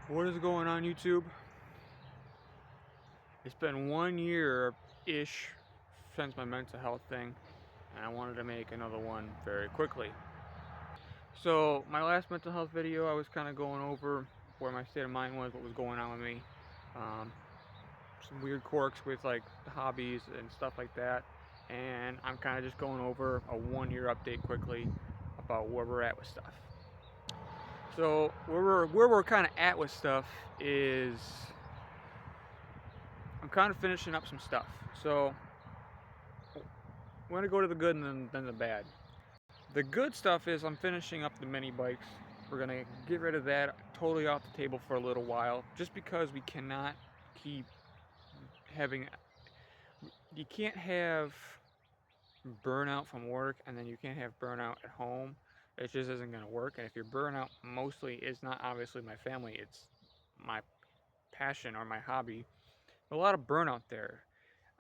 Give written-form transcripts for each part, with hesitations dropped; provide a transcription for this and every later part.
What is going on, YouTube? It's been 1 year-ish since my mental health thing, and I wanted to make another one very quickly. So, my last mental health video, I was kind of going over where my state of mind was, what was going on with me, um, some weird quirks with like hobbies and stuff like that, and I'm kind of just going over a 1 year update quickly about where we're at with stuff. So, where we're kind of at with stuff is I'm kind of finishing up some stuff. So we're going to go to the good and then the bad. The good stuff is I'm finishing up the mini bikes. We're going to get rid of that totally off the table for a little while, just because we cannot keep having, you can't have burnout from work and then you can't have burnout at home. It just isn't going to work. And if your burnout mostly is not obviously my family, it's my passion or my hobby, a lot of burnout there.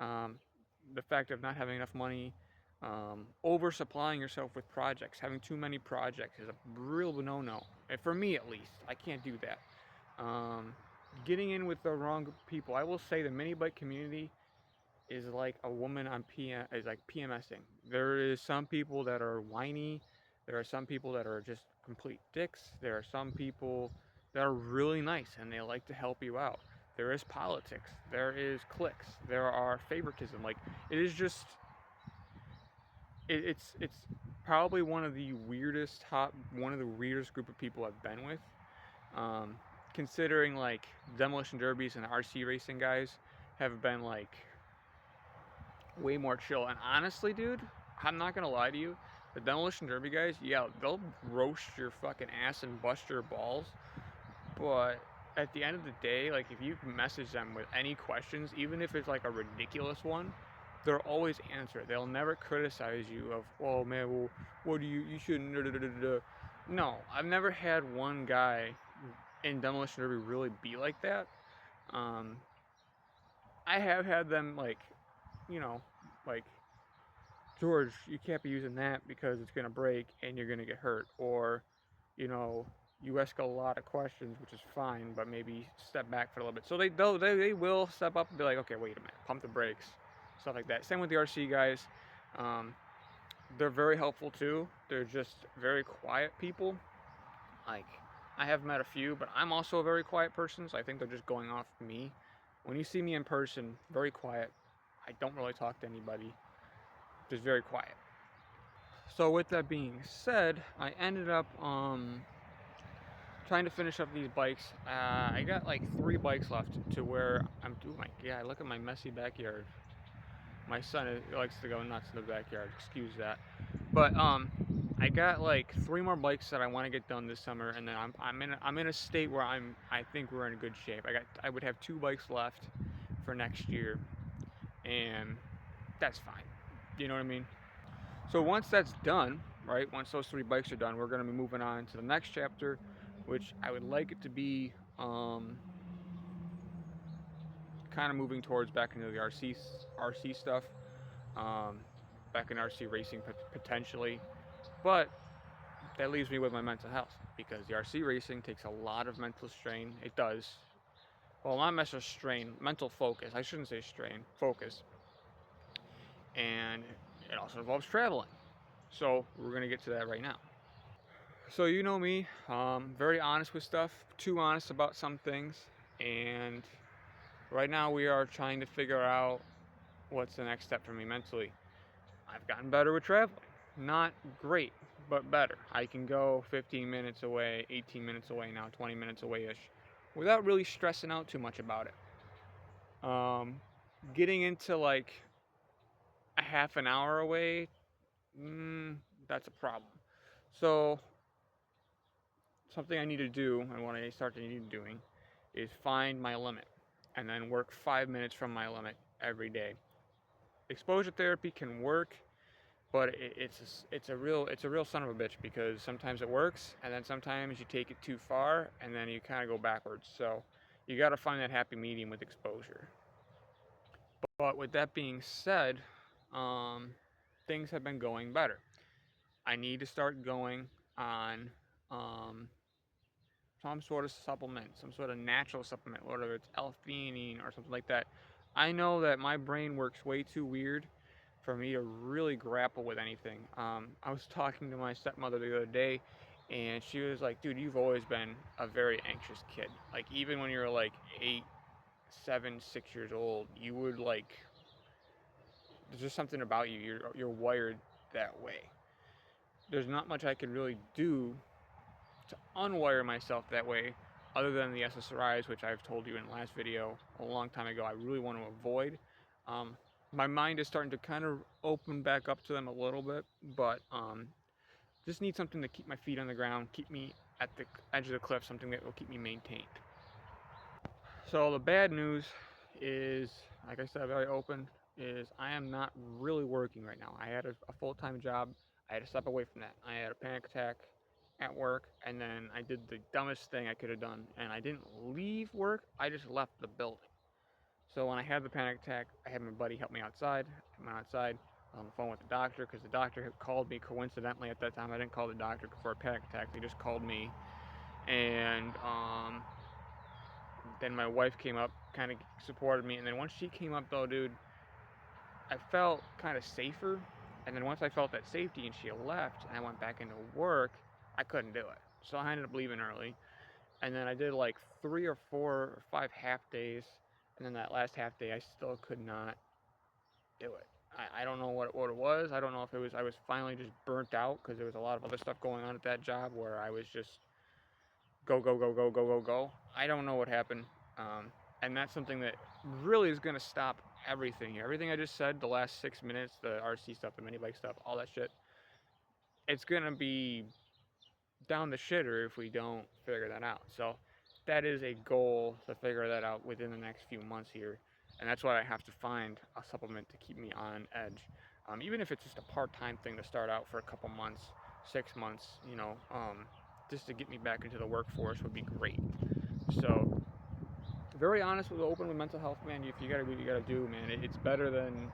Um, the fact of not having enough money, oversupplying yourself with projects, having too many projects is a real no-no. And for me, at least, I can't do that. Getting in with the wrong people. I will say the mini bike community is like a woman on is like PMSing. There is some people that are whiny. There are some people that are just complete dicks. There are some people that are really nice and they like to help you out. There is politics. There is cliques. There are favoritism. Like it is just it's probably one of the weirdest group of people I've been with. Um, Considering like demolition derbies and RC racing guys have been like way more chill. And honestly, dude, I'm not gonna lie to you, the demolition derby guys, yeah, they'll roast your fucking ass and bust your balls. But at the end of the day, like if you message them with any questions, even if it's like a ridiculous one, they'll always answer it. They'll never criticize you of, oh man, well, what do you shouldn't. Da, da, da, da. No, I've never had one guy in demolition derby really be like that. Um, I have had them like, you know, like George, you can't be using that because it's gonna break and you're gonna get hurt, or you know, you ask a lot of questions, which is fine, but maybe step back for a little bit. So they will step up and be like, okay, wait a minute, pump the brakes, stuff like that. Same with the RC guys. Um, they're very helpful too. They're just very quiet people. Like I have met a few, but I'm also a very quiet person, so I think they're just going off me. When you see me in person, very quiet. I don't really talk to anybody. Just very quiet. So with that being said, I ended up trying to finish up these bikes. I got like 3 bikes left to where I'm. Oh my god! Look at my messy backyard. My son likes to go nuts in the backyard. Excuse that. But I got like 3 more bikes that I want to get done this summer, and then I'm in a state where I think we're in good shape. I would have 2 bikes left for next year, and that's fine. You know what I mean? So once that's done, right? Once those 3 bikes are done, we're going to be moving on to the next chapter, which I would like it to be kind of moving towards back into the RC stuff, um, back in RC racing potentially. But that leaves me with my mental health because the RC racing takes a lot of mental strain. It does. Well, not mental strain, mental focus. I shouldn't say strain, focus. And it also involves traveling. So we're going to get to that right now. So you know me, very honest with stuff, too honest about some things, and right now we are trying to figure out what's the next step for me mentally. I've gotten better with traveling. Not great, but better. I can go 15 minutes away, 18 minutes away now, 20 minutes away-ish, without really stressing out too much about it. Getting into like a half an hour away, that's a problem. So something I need to do, and what I start to need doing, is find my limit, and then work 5 minutes from my limit every day. Exposure therapy can work, but it's a real son of a bitch because sometimes it works, and then sometimes you take it too far, and then you kind of go backwards. So you got to find that happy medium with exposure. But with that being said, um, things have been going better. I need to start going on some sort of supplement, some sort of natural supplement, whether it's L-theanine or something like that. I know that my brain works way too weird for me to really grapple with anything. I was talking to my stepmother the other day, and she was like, "Dude, you've always been a very anxious kid. Like even when you were like 8, 7, 6 years old, you would like. There's just something about you. You're wired that way. There's not much I could really do to unwire myself that way, other than the SSRIs, which I've told you in the last video a long time ago. I really want to avoid. Um, my mind is starting to kind of open back up to them a little bit, but just need something to keep my feet on the ground, keep me at the edge of the cliff, something that will keep me maintained. So the bad news is, like I said, very open, is I am not really working right now. I had a full-time job. I had to step away from that. I had a panic attack at work, and then I did the dumbest thing I could have done, and I didn't leave work. I just left the building. So when I had the panic attack, I had my buddy help me outside. I went outside on the phone with the doctor, because the doctor had called me coincidentally at that time. I didn't call the doctor for a panic attack. They just called me, and then my wife came up, kind of supported me, and then once she came up though, dude, I felt kind of safer. And then once I felt that safety and she left and I went back into work, I couldn't do it. So I ended up leaving early. And then I did like 3 or 4 or 5 half days. And then that last half day, I still could not do it. I don't know what it was. I don't know if it was I was finally just burnt out, because there was a lot of other stuff going on at that job where I was just go, go, go, go, go, go, go. I don't know what happened. And that's something that really is going to stop everything here. Everything I just said, the last 6 minutes, the RC stuff, the mini bike stuff, all that shit, it's going to be down the shitter if we don't figure that out. So that is a goal, to figure that out within the next few months here. And that's why I have to find a supplement to keep me on edge. Even if it's just a part-time thing to start out for a couple months, 6 months, just to get me back into the workforce would be great. So, very honest with open with mental health, man. If you gotta do what you gotta do, man. It's better than,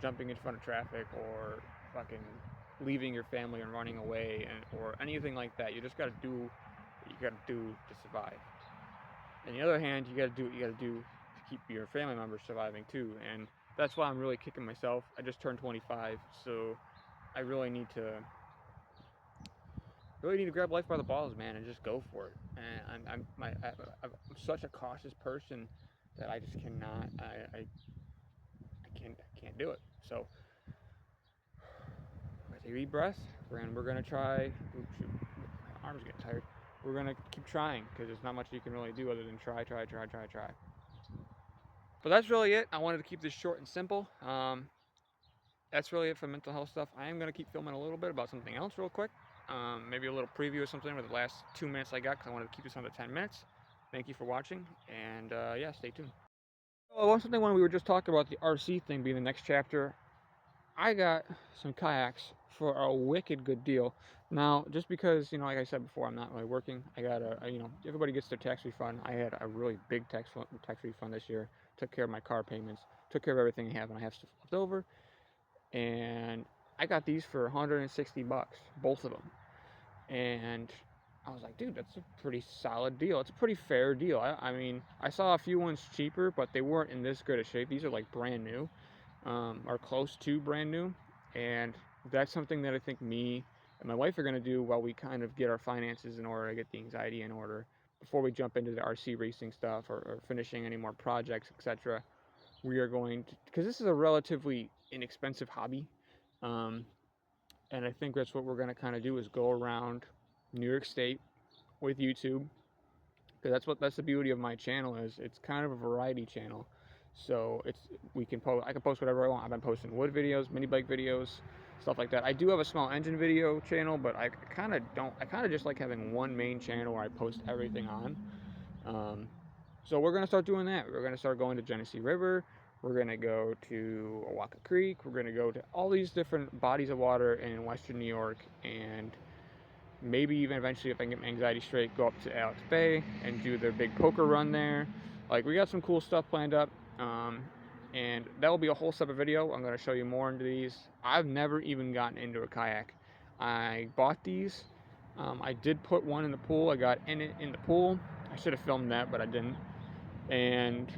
jumping in front of traffic or fucking leaving your family and running away, or anything like that. You just gotta do what you gotta do to survive. On the other hand, you gotta do what you gotta do to keep your family members surviving too. And that's why I'm really kicking myself. I just turned 25, so I really need to grab life by the balls, man, and just go for it. And I'm such a cautious person that I just cannot. I can't do it. So take a deep breath. We're gonna try. Oops, shoot, my arm's getting tired. We're gonna keep trying, because there's not much you can really do other than try. But that's really it. I wanted to keep this short and simple. That's really it for mental health stuff. I am going to keep filming a little bit about something else real quick. Maybe a little preview of something with the last 2 minutes I got, because I wanted to keep this under 10 minutes. Thank you for watching, and yeah, stay tuned. Well, one thing, when we were just talking about the RC thing being the next chapter, I got some kayaks for a wicked good deal. Now, just because, like I said before, I'm not really working, I got everybody gets their tax refund. I had a really big tax refund this year. Took care of my car payments, took care of everything I have, and I have stuff left over. And I got these for 160 bucks, both of them. And I was like, dude, that's a pretty solid deal. It's a pretty fair deal. I mean, I saw a few ones cheaper, but they weren't in this good a shape. These are like brand new, or close to brand new. And that's something that I think me and my wife are going to do while we kind of get our finances in order, get the anxiety in order, before we jump into the RC racing stuff, or finishing any more projects, etc. We are going to, because this is a relatively inexpensive hobby, and I think that's what we're going to kind of do, is go around New York State with YouTube, because that's the beauty of my channel, is it's kind of a variety channel. So I can post whatever I want. I've been posting wood videos, mini bike videos, stuff like that. I do have a small engine video channel, but I kind of just like having one main channel where I post everything on. So we're going to start doing that. We're going to start going to Genesee River. We're going to go to Owaka Creek. We're going to go to all these different bodies of water in western New York, and maybe even eventually, if I can get my anxiety straight, go up to Alex Bay and do their big poker run there. Like, we got some cool stuff planned up. and that will be a whole separate video. I'm going to show you more into these. I've never even gotten into a kayak. I bought these. I did put one in the pool. I got in it in the pool. I should have filmed that, but I didn't. And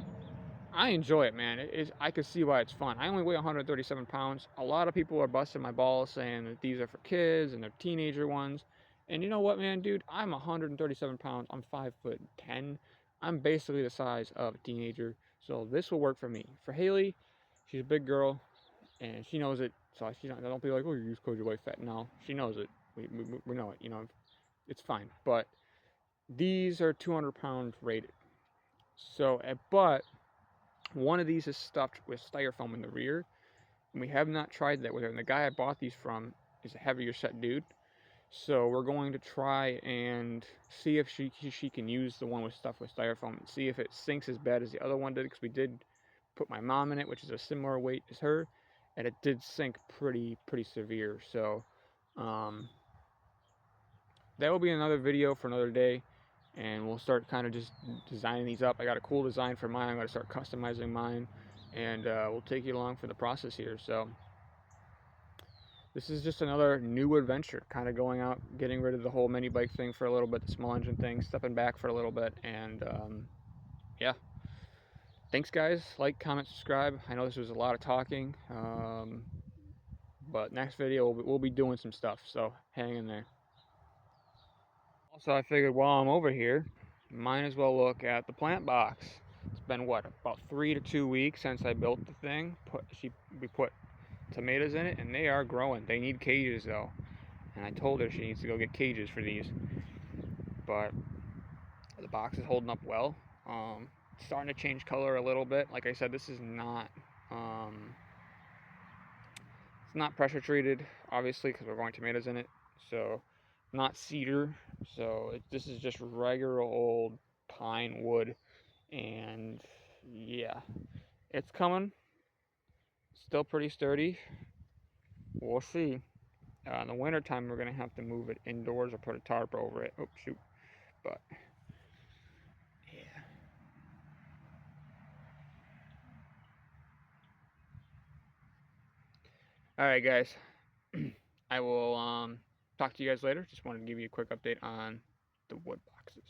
I enjoy it, man. I can see why it's fun. I only weigh 137 pounds. A lot of people are busting my balls saying that these are for kids and they're teenager ones. And you know what, man, dude? I'm 137 pounds. I'm 5'10". I'm basically the size of a teenager. So this will work for me. For Haley, she's a big girl and she knows it. So she don't be like, oh, you're just because you're way fat. No, she knows it. We know it. You know, it's fine. But these are 200 pounds rated. So, but one of these is stuffed with styrofoam in the rear, and we have not tried that with her. And the guy I bought these from is a heavier set dude, so we're going to try and see if she can use the one with stuff with styrofoam and see if it sinks as bad as the other one did, because we did put my mom in it, which is a similar weight as her, and it did sink pretty severe. So that will be another video for another day, and we'll start kind of just designing these up. I got a cool design for mine. I'm going to start customizing mine, and we'll take you along for the process here. So this is just another new adventure, kind of going out, getting rid of the whole mini bike thing for a little bit, the small engine thing, stepping back for a little bit, and yeah. Thanks, guys. Like, comment, subscribe. I know this was a lot of talking, but next video we'll be doing some stuff, so hang in there. Also, I figured while I'm over here, might as well look at the plant box. It's been, what, about 3 to 2 weeks since I built the thing. We put tomatoes in it, and they are growing. They need cages, though. And I told her she needs to go get cages for these. But the box is holding up well. Starting to change color a little bit. Like I said, this is not... it's not pressure treated, obviously, because we're growing tomatoes in it. So, not cedar. So, this is just regular old pine wood. And, yeah. It's coming. Still pretty sturdy. We'll see. In the wintertime, we're going to have to move it indoors or put a tarp over it. Oh, shoot. But, yeah. Alright, guys. I will talk to you guys later. Just wanted to give you a quick update on the wood boxes.